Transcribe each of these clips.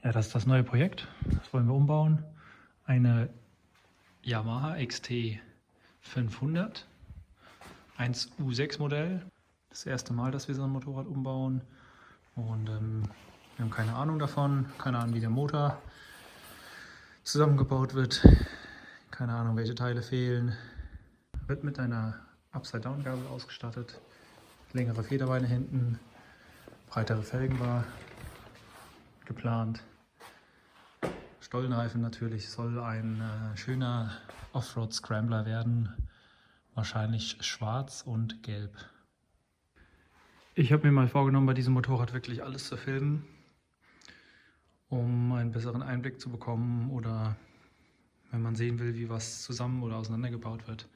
Ja, das ist das neue Projekt. Das wollen wir umbauen. Eine Yamaha XT 500, 1 U6 Modell. Das erste Mal, dass wir so ein Motorrad umbauen. Und wir haben keine Ahnung davon. Keine Ahnung, wie der Motor zusammengebaut wird. Keine Ahnung, welche Teile fehlen. Wird mit einer Upside-Down-Gabel ausgestattet. Längere Federbeine hinten. Breitere Felgen war geplant. Stollenreifen natürlich, soll ein schöner Offroad-Scrambler werden. Wahrscheinlich schwarz und gelb. Ich habe mir mal vorgenommen, bei diesem Motorrad wirklich alles zu filmen, um einen besseren Einblick zu bekommen oder wenn man sehen will, wie was zusammen oder auseinandergebaut wird,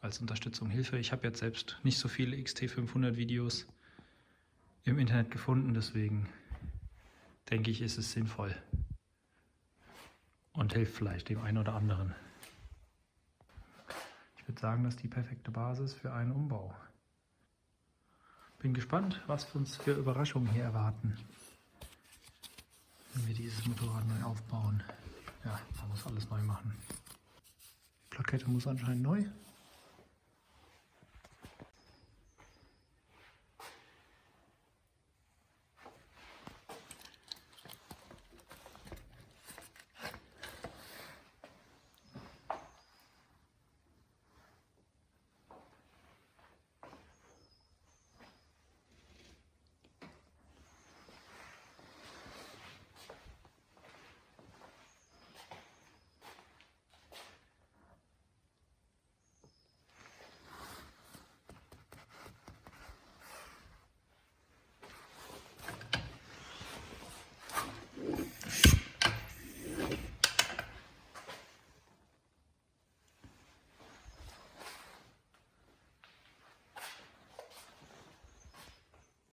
als Unterstützung, Hilfe. Ich habe jetzt selbst nicht so viele XT500 Videos im Internet gefunden, deswegen denke ich, ist es sinnvoll und hilft vielleicht dem einen oder anderen. Ich würde sagen, das ist die perfekte Basis für einen Umbau. Bin gespannt, was uns für Überraschungen hier erwarten, wenn wir dieses Motorrad neu aufbauen. Ja, man muss alles neu machen. Die Plakette muss anscheinend neu.